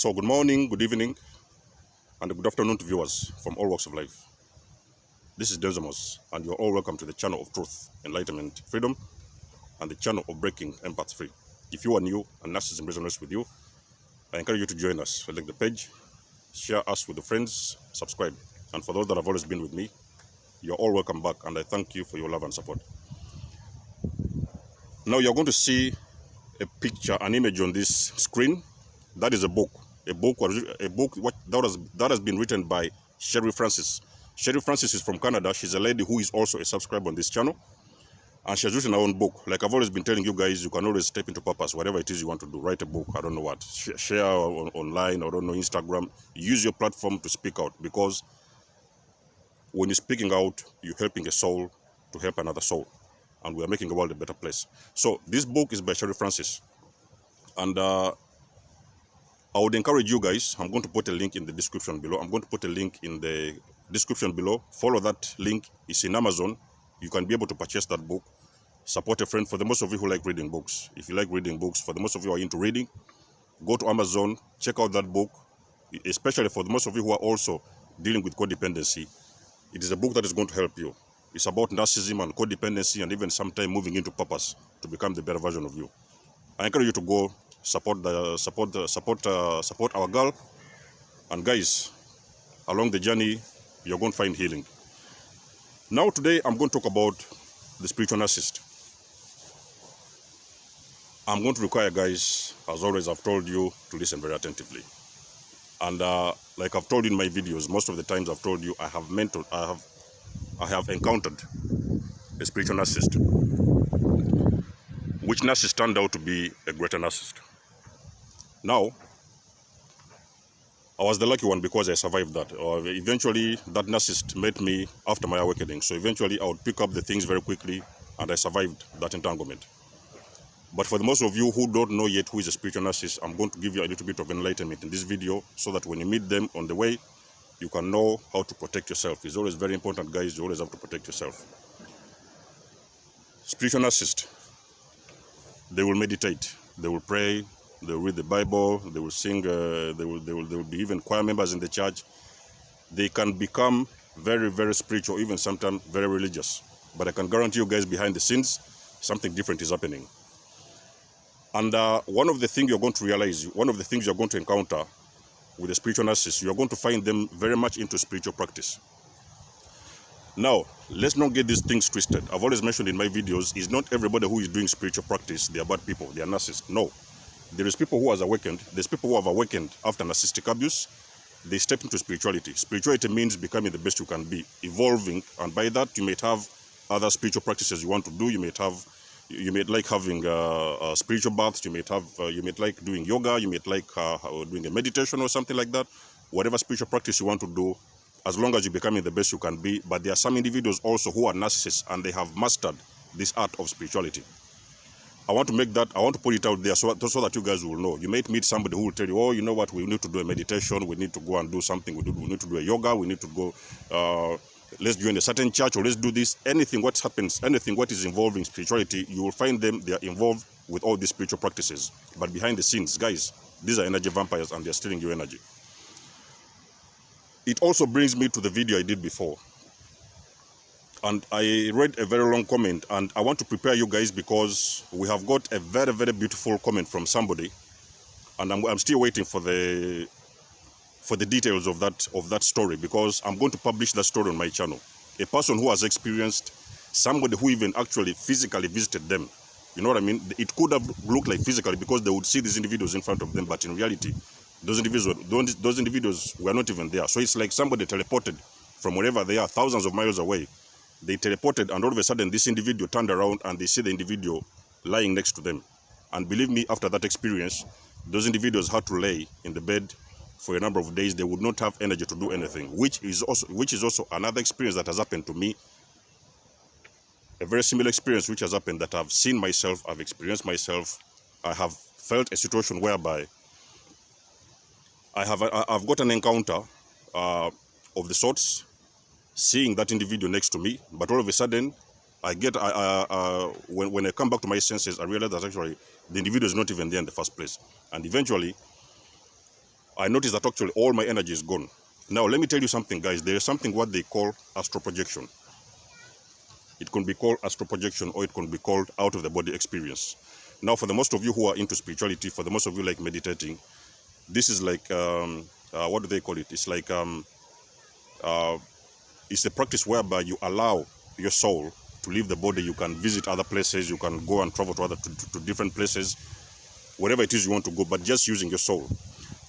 So good morning, good evening, and good afternoon to viewers from all walks of life. This is Desmos, and you're all welcome to the channel of truth, enlightenment, freedom, and the channel of breaking empaths free. If you are new and narcissism resonates with you, I encourage you to join us. Like the page, share us with the friends, subscribe. And for those that have always been with me, you're all welcome back, and I thank you for your love and support. Now you're going to see a picture, an image on this screen. That is a book. That has been written by Sherry Francis. Sherry Francis is from Canada. She's a lady who is also a subscriber on this channel, and she has written her own book. Like I've always been telling you guys, you can always step into purpose, whatever it is you want to do. Write a book, I don't know what, share online, or don't know, Instagram. Use your platform to speak out, because when you're speaking out, you're helping a soul to help another soul, and we are making the world a better place. So this book is by Sherry Francis, and I would encourage you guys. I'm going to put a link in the description below. Follow that link. It's in Amazon. You can be able to purchase that book. Support a friend. For the most of you who like reading books, if you like reading books, for the most of you who are into reading, go to Amazon, check out that book. Especially for the most of you who are also dealing with codependency, it is a book that is going to help you. It's about narcissism and codependency, and even sometime moving into purpose to become the better version of you. I encourage you to go support our girl. And guys, along the journey, you're going to find healing. Now today I'm going to talk about the spiritual narcissist. I'm going to require, guys, as always, I've told you to listen very attentively. And like I've told you in my videos, most of the times I've told you I have encountered a spiritual narcissist, which narcissist turned out to be a greater narcissist. Now, I was the lucky one because I survived that. Eventually, that narcissist met me after my awakening. So eventually, I would pick up the things very quickly, and I survived that entanglement. But for the most of you who don't know yet who is a spiritual narcissist, I'm going to give you a little bit of enlightenment in this video, so that when you meet them on the way, you can know how to protect yourself. It's always very important, guys. You always have to protect yourself. Spiritual narcissist, they will meditate, they will pray, they will read the Bible, they will sing, they will be even choir members in the church. They can become very, very spiritual, even sometimes very religious. But I can guarantee you guys, behind the scenes, something different is happening. And one of the things you're going to realize, one of the things you're going to encounter with a spiritual narcissist, you're going to find them very much into spiritual practice. Now, let's not get these things twisted. I've always mentioned in my videos, is not everybody who is doing spiritual practice, they are bad people, they are narcissists. No. There is people who have awakened. There's people who have awakened after narcissistic abuse. They step into spirituality. Spirituality means becoming the best you can be, evolving, and by that you might have other spiritual practices you want to do. You might like having spiritual baths. You might like doing yoga. You might like doing a meditation or something like that. Whatever spiritual practice you want to do, as long as you're becoming the best you can be. But there are some individuals also who are narcissists, and they have mastered this art of spirituality. I want to put it out there so that you guys will know. You might meet somebody who will tell you, oh, you know what, we need to do a meditation, we need to go and do something, we need to do a yoga, we need to go, let's join a certain church, or let's do this. Anything what is involving spirituality, you will find them, they are involved with all these spiritual practices. But behind the scenes, guys, these are energy vampires, and they're stealing your energy. It also brings me to the video I did before. And I read a very long comment, and I want to prepare you guys, because we have got a very, very beautiful comment from somebody, and I'm still waiting for the details of that story, because I'm going to publish that story on my channel. A person who has experienced somebody who even actually physically visited them. You know what I mean? It could have looked like physically, because they would see these individuals in front of them, but in reality, those individuals were not even there. So it's like somebody teleported from wherever they are, thousands of miles away. They teleported, and all of a sudden this individual turned around and they see the individual lying next to them. And believe me, after that experience, those individuals had to lay in the bed for a number of days. They would not have energy to do anything, which is also another experience that has happened to me. A very similar experience which has happened, that I've seen myself, I've experienced myself. I have felt a situation whereby I've got an encounter of the sorts, seeing that individual next to me, but all of a sudden, when I come back to my senses, I realize that actually the individual is not even there in the first place. And eventually, I noticed that actually all my energy is gone. Now, let me tell you something, guys. There is something what they call astral projection. It can be called astral projection, or it can be called out-of-the-body experience. Now, for the most of you who are into spirituality, for the most of you like meditating, this is like, what do they call it? It's like, it's a practice whereby you allow your soul to leave the body. You can visit other places, you can go and travel to different places, wherever it is you want to go, but just using your soul.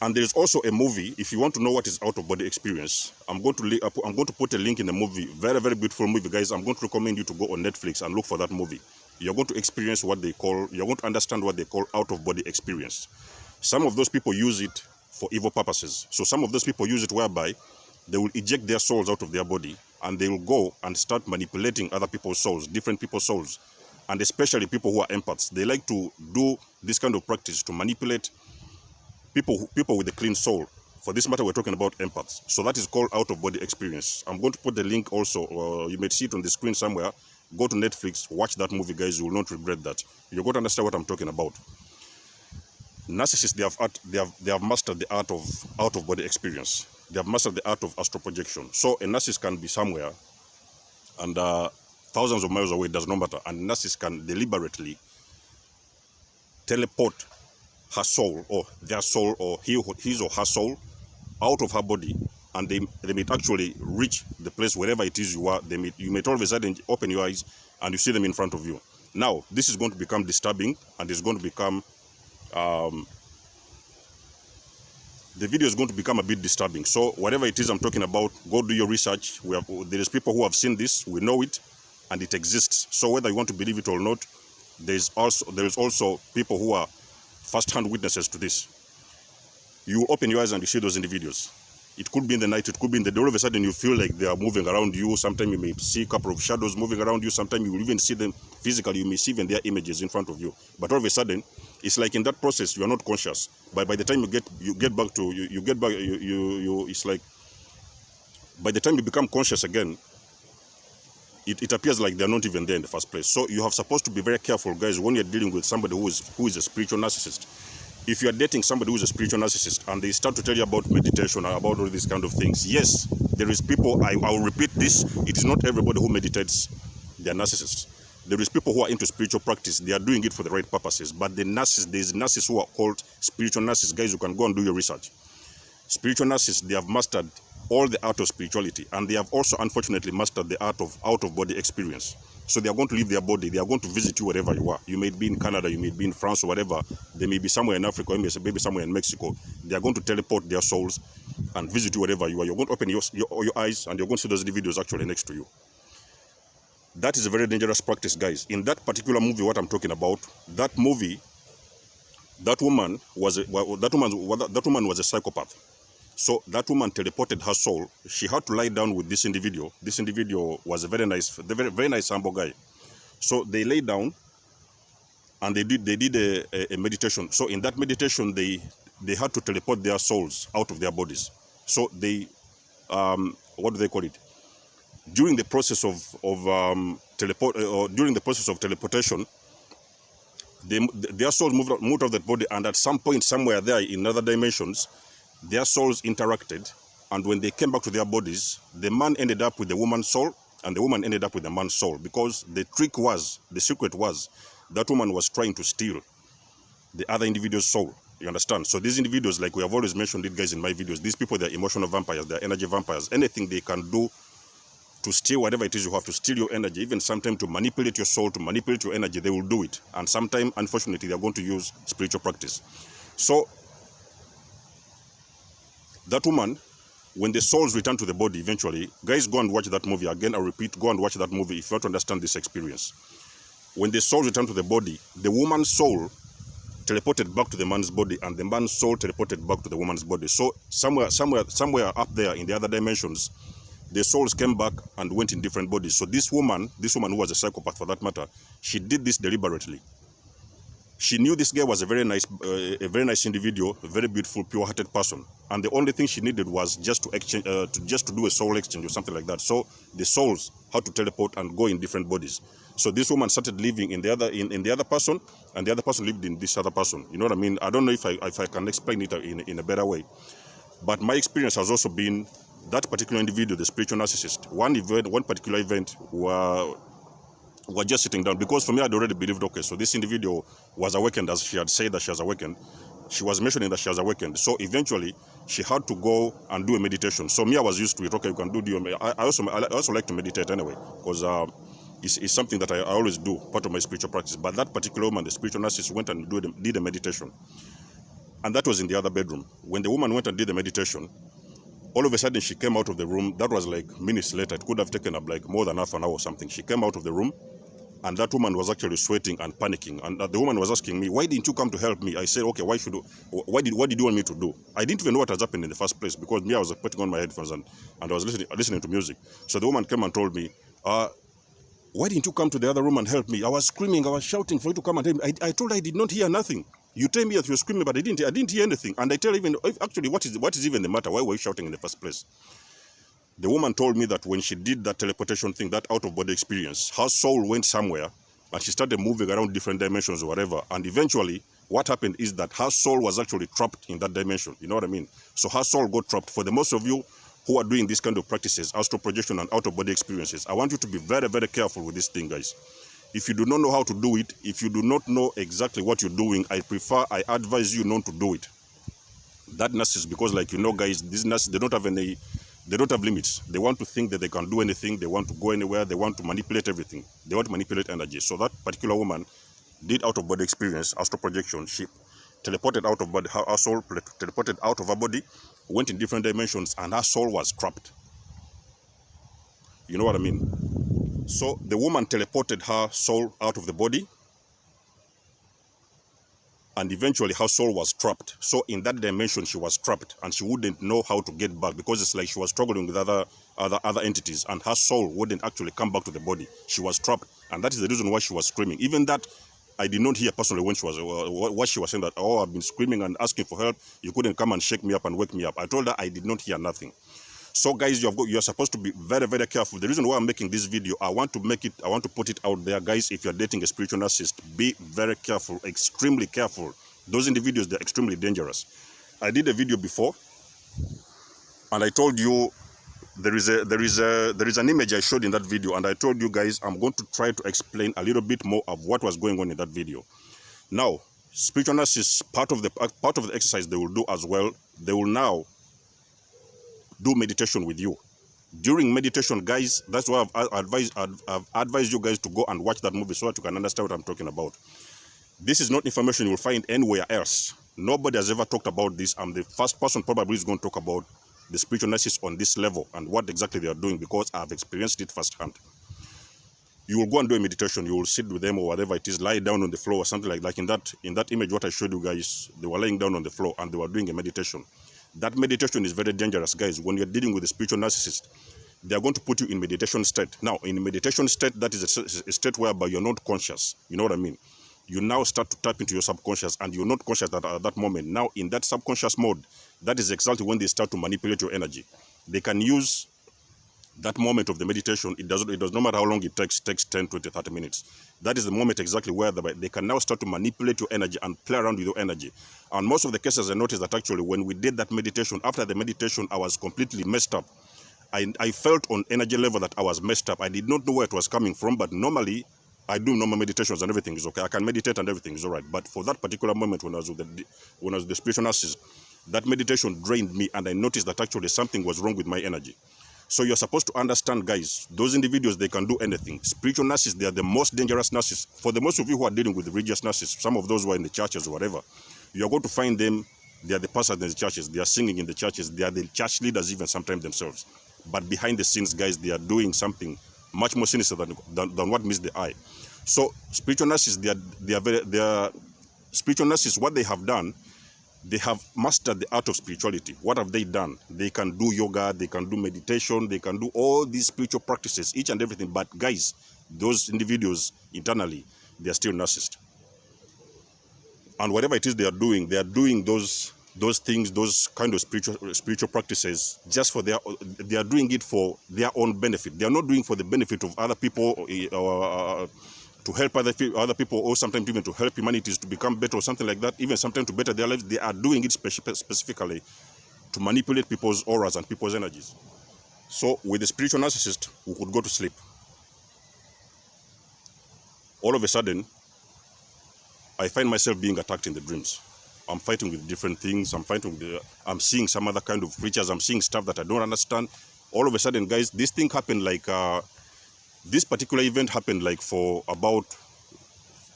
And there's also a movie, if you want to know what is out-of-body experience, I'm going to put a link in the movie. Very, very beautiful movie, guys. I'm going to recommend you to go on Netflix and look for that movie. You're going to experience what they call, you're going to understand what they call out-of-body experience. Some of those people use it for evil purposes. So some of those people use it whereby they will eject their souls out of their body, and they will go and start manipulating other people's souls, different people's souls, and especially people who are empaths. They like to do this kind of practice to manipulate people with a clean soul. For this matter, we're talking about empaths. So that is called out-of-body experience. I'm going to put the link also. You may see it on the screen somewhere. Go to Netflix, watch that movie, guys. You will not regret that. You're going to understand what I'm talking about. Narcissists, they have mastered the art of out-of-body experience. They have mastered the art of astral projection. So a narcissist can be somewhere and thousands of miles away, it does not matter. And a narcissist can deliberately teleport her soul, or their soul, or his or her soul out of her body, and they may actually reach the place wherever it is you are. You may all of a sudden open your eyes and you see them in front of you. Now, this is going to become disturbing, and it's going to become the video is going to become a bit disturbing. So whatever it is I'm talking about, go do your research. There is people who have seen this, we know it, and it exists. So whether you want to believe it or not, there is also people who are first-hand witnesses to this. You open your eyes and you see those individuals. It could be in the night, it could be in the day. All of a sudden you feel like they are moving around you. Sometimes you may see a couple of shadows moving around you. Sometimes you will even see them physically. You may see even their images in front of you. But all of a sudden, it's like in that process you are not conscious. But by the time it's like by the time you become conscious again, it appears like they're not even there in the first place. So you have supposed to be very careful, guys, when you're dealing with somebody who is a spiritual narcissist. If you are dating somebody who is a spiritual narcissist and they start to tell you about meditation and about all these kind of things, yes, there is people, I will repeat this, it is not everybody who meditates, they are narcissists. There is people who are into spiritual practice, they are doing it for the right purposes. But there's narcissists who are called spiritual narcissists. Guys, you can go and do your research. Spiritual narcissists, they have mastered all the art of spirituality, and they have also unfortunately mastered the art of out-of-body experience. So they are going to leave their body, they are going to visit you wherever you are. You may be in Canada, you may be in France or whatever, they may be somewhere in Africa, or maybe somewhere in Mexico. They are going to teleport their souls and visit you wherever you are. You're going to open your eyes and you're going to see those individuals actually next to you. That is a very dangerous practice, guys. In that particular movie, what I'm talking about, that movie, that woman was a psychopath. So that woman teleported her soul. She had to lie down with this individual. This individual was a very nice, humble guy. So they lay down and they did a meditation. So in that meditation, they had to teleport their souls out of their bodies. So they, what do they call it? During the process of teleportation, their souls moved out of that body, and at some point somewhere there in other dimensions, their souls interacted, and when they came back to their bodies, the man ended up with the woman's soul and the woman ended up with the man's soul, because the secret was that woman was trying to steal the other individual's soul. You understand? So these individuals, like we have always mentioned it, guys, in my videos, these people, they're emotional vampires, they're energy vampires. Anything they can do to steal whatever it is you have, to steal your energy, even sometimes to manipulate your soul, to manipulate your energy, they will do it. And sometimes, unfortunately, they're going to use spiritual practice. So that woman, when the souls return to the body eventually, guys, go and watch that movie. Again, I repeat, go and watch that movie if you want to understand this experience. When the souls return to the body, the woman's soul teleported back to the man's body, and the man's soul teleported back to the woman's body. So somewhere up there in the other dimensions, the souls came back and went in different bodies. So this woman who was a psychopath for that matter, she did this deliberately. She knew this guy was a very nice individual, a very beautiful, pure-hearted person, and the only thing she needed was just to exchange, to do a soul exchange or something like that. So the souls had to teleport and go in different bodies. So this woman started living in the other person, and the other person lived in this other person. You know what I mean? I don't know if I can explain it in a better way, but my experience has also been that particular individual, the spiritual narcissist. One particular event were just sitting down, because for me I'd already believed, okay, so this individual was awakened, as she had said that she has awakened. She was mentioning that she has awakened. So eventually she had to go and do a meditation. So me, I was used to it. Okay, you can do I also like to meditate anyway, because it's something that I always do, part of my spiritual practice. But that particular woman, the spiritual narcissist, went and did a meditation, and that was in the other bedroom. When the woman went and did the meditation, all of a sudden she came out of the room. That was like minutes later. It could have taken up like more than half an hour or something. She came out of the room, and that woman was actually sweating and panicking. And the woman was asking me, "Why didn't you come to help me?" I said, "Okay, what did you want me to do?" I didn't even know what has happened in the first place, because me, I was putting on my headphones and I was listening to music. So the woman came and told me, "Why didn't you come to the other room and help me? I was screaming, I was shouting for you to come and help me. I told her I did not hear nothing. You tell me that you were screaming, but I didn't hear anything. And I tell her, even actually, what is even the matter? Why were you shouting in the first place?" The woman told me that when she did that teleportation thing, that out-of-body experience, her soul went somewhere and she started moving around different dimensions or whatever. And eventually, what happened is that her soul was actually trapped in that dimension. You know what I mean? So her soul got trapped. For the most of you who are doing these kind of practices, astral projection and out-of-body experiences, I want you to be very, very careful with this thing, guys. If you do not know how to do it, if you do not know exactly what you're doing, I advise you not to do it. That narcissist, because like, you know, guys, these narcissists, they don't have limits. They want to think that they can do anything. They want to go anywhere. They want to manipulate everything. They want to manipulate energy. So that particular woman did out-of-body experience, astral projection. She teleported out of body. Her soul teleported out of her body, went in different dimensions, and her soul was trapped. You know what I mean? So the woman teleported her soul out of the body, and eventually her soul was trapped. So in that dimension she was trapped, and she wouldn't know how to get back, because it's like she was struggling with other entities, and her soul wouldn't actually come back to the body. She was trapped, and that is the reason why she was screaming. Even that, I did not hear personally when she was what she was saying, that, "Oh, I've been screaming and asking for help. You couldn't come and shake me up and wake me up." I told her I did not hear nothing. So guys, you're supposed to be very, very careful. The reason why I'm making this video, I want to put it out there, guys. If you're dating a spiritual narcissist, be very careful, extremely careful. Those individuals, they're extremely dangerous. I did a video before, and I told you there is an image I showed in that video, and I told you guys I'm going to try to explain a little bit more of what was going on in that video. Now, spiritual narcissists, part of the exercise they will do as well, they will now do meditation with you. During meditation, guys, that's why I've advised you guys to go and watch that movie, so that you can understand what I'm talking about. This is not information you will find anywhere else. Nobody has ever talked about this. I'm the first person probably is going to talk about the spiritual narcissists on this level and what exactly they are doing, because I've experienced it firsthand. You will go and do a meditation. You will sit with them or whatever it is, lie down on the floor or something like in that image what I showed you guys. They were laying down on the floor and they were doing a meditation. That meditation is very dangerous, guys. When you're dealing with a spiritual narcissist, they are going to put you in meditation state. Now, in meditation state, that is a state whereby you're not conscious. You know what I mean? You now start to tap into your subconscious, and you're not conscious at that moment. Now, in that subconscious mode, that is exactly when they start to manipulate your energy. They can use that moment of the meditation. It does no matter how long it takes 10, 20, 30 minutes. That is the moment exactly where they can now start to manipulate your energy and play around with your energy. And most of the cases, I noticed that actually when we did that meditation, after the meditation, I was completely messed up. I felt on energy level that I was messed up. I did not know where it was coming from, but normally I do normal meditations and everything is okay. I can meditate and everything is all right. But for that particular moment when I was with the spiritual narcissist, that meditation drained me, and I noticed that actually something was wrong with my energy. So you're supposed to understand, guys, those individuals, they can do anything. Spiritual narcissists, they are the most dangerous narcissists. For the most of you who are dealing with religious narcissists, some of those who are in the churches or whatever, you're going to find them, they are the pastors in the churches, they are singing in the churches, they are the church leaders even sometimes themselves. But behind the scenes, guys, they are doing something much more sinister than what meets the eye. So spiritual narcissists, they are spiritual narcissists, what they have done, they have mastered the art of spirituality. What have they done? They can do yoga, they can do meditation, they can do all these spiritual practices, each and everything. But guys, those individuals internally, they are still narcissists. And whatever it is they are doing those things, those kind of spiritual practices just for they are doing it for their own benefit. They are not doing for the benefit of other people, or to help other people, or sometimes even to help humanity to become better or something like that, even sometimes to better their lives. They are doing it specifically to manipulate people's auras and people's energies. So with the spiritual narcissist, we could go to sleep. All of a sudden, I find myself being attacked in the dreams. I'm fighting with different things. I'm seeing some other kind of creatures. I'm seeing stuff that I don't understand. All of a sudden, guys, this thing happened like, this particular event happened like for about,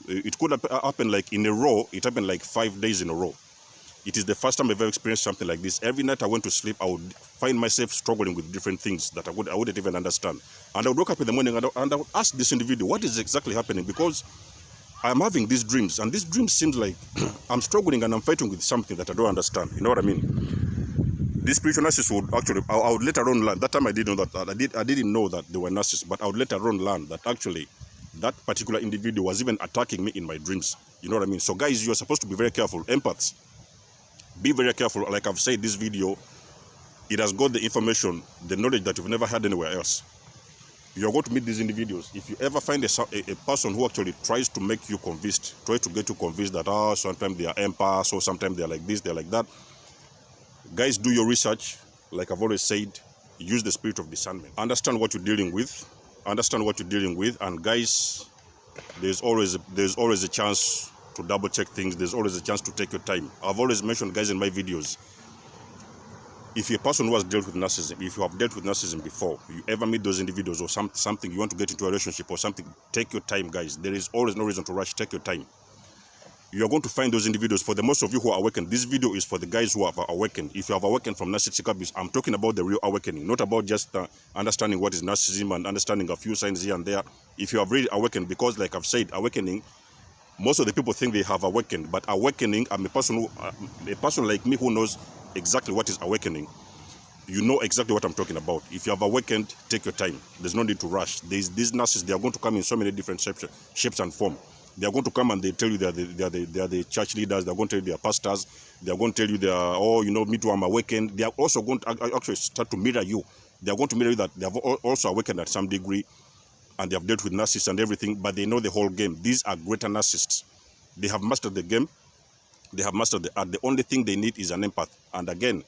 it could happen like in a row. It happened like 5 days in a row. It is the first time I've ever experienced something like this. Every night I went to sleep, I would find myself struggling with different things that I wouldn't even understand. And I would wake up in the morning and I would ask this individual, what is exactly happening? Because I'm having these dreams, and these dreams seems like I'm struggling and I'm fighting with something that I don't understand. You know what I mean? This spiritual narcissist would actually, I would later on learn. That time I didn't know that. I didn't know that they were narcissists, but I would later on learn that actually that particular individual was even attacking me in my dreams. You know what I mean? So guys, you're supposed to be very careful. Empaths, be very careful. Like I've said, this video, it has got the information, the knowledge that you've never had anywhere else. You're going to meet these individuals. If you ever find a person who actually tries to make you convinced, try to get you convinced that, sometimes they are empaths, or sometimes they're like this, they're like that. Guys, do your research. Like I've always said, use the spirit of discernment. Understand what you're dealing with. Understand what you're dealing with. And guys, there's always a chance to double check things. There's always a chance to take your time. I've always mentioned, guys, in my videos, if you're a person who has dealt with narcissism, if you have dealt with narcissism before, you ever meet those individuals or something, you want to get into a relationship or something, take your time, guys. There is always no reason to rush. Take your time. You are going to find those individuals. For the most of you who are awakened, this video is for the guys who have awakened. If you have awakened from narcissistic abuse, I'm talking about the real awakening, not about just understanding what is narcissism and understanding a few signs here and there. If you have really awakened, because like I've said, awakening, most of the people think they have awakened, but awakening, I'm a person like me who knows exactly what is awakening. You know exactly what I'm talking about. If you have awakened, take your time. There's no need to rush. These narcissists, they are going to come in so many different shapes and form. They are going to come and they tell you they are the church leaders. They are going to tell you they are pastors. They are going to tell you they are, me too, I'm awakened. They are also going to actually start to mirror you. They are going to mirror you that they have also awakened at some degree, and they have dealt with narcissists and everything, but they know the whole game. These are greater narcissists. They have mastered the game. They have mastered the art. The only thing they need is an empath. And again,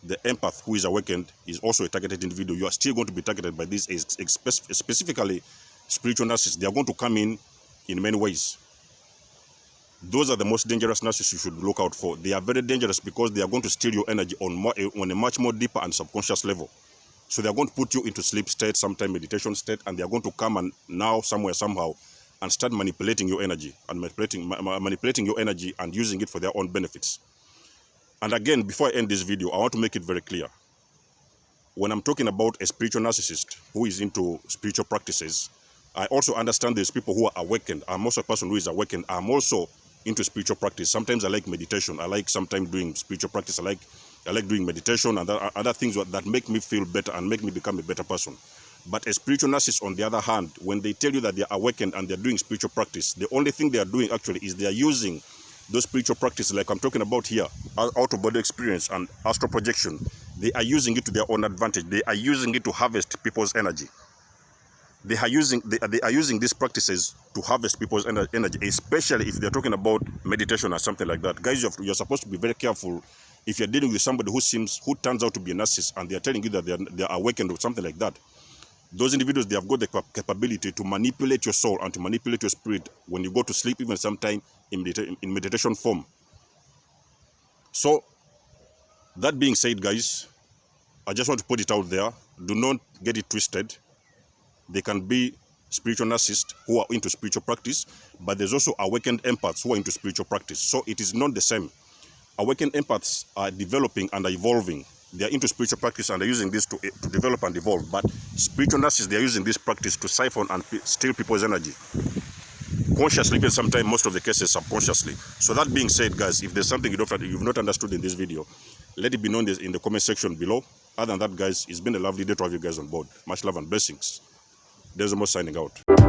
the empath who is awakened is also a targeted individual. You are still going to be targeted by these, specifically spiritual narcissists. They are going to come in many ways. Those are the most dangerous narcissists you should look out for. They are very dangerous because they are going to steal your energy on a much more deeper and subconscious level. So they are going to put you into sleep state, sometimes meditation state, and they are going to come and now somewhere, somehow, and start manipulating your energy and manipulating your energy and using it for their own benefits. And again, before I end this video, I want to make it very clear. When I'm talking about a spiritual narcissist who is into spiritual practices, I also understand there's people who are awakened. I'm also a person who is awakened. I'm also into spiritual practice. Sometimes I like meditation. I like sometimes doing spiritual practice. I like doing meditation and other things that make me feel better and make me become a better person. But a spiritual narcissist, on the other hand, when they tell you that they are awakened and they're doing spiritual practice, the only thing they are doing actually is they are using those spiritual practices, like I'm talking about here, out-of-body experience and astral projection. They are using it to their own advantage. They are using it to harvest people's energy. They are using these practices to harvest people's energy, especially if they're talking about meditation or something like that. Guys, you're supposed to be very careful if you're dealing with somebody who turns out to be a narcissist and they're telling you that they're awakened or something like that. Those individuals, they have got the capability to manipulate your soul and to manipulate your spirit when you go to sleep, even sometime in meditation form. So, that being said, guys, I just want to put it out there. Do not get it twisted. They can be spiritual narcissists who are into spiritual practice, but there's also awakened empaths who are into spiritual practice. So it is not the same. Awakened empaths are developing and are evolving. They are into spiritual practice and are using this to develop and evolve. But spiritual narcissists, they are using this practice to siphon and steal people's energy. Consciously, even sometimes, most of the cases, subconsciously. So that being said, guys, if there's something you've not understood in this video, let it be known in the comment section below. Other than that, guys, it's been a lovely day to have you guys on board. Much love and blessings. There's almost signing out.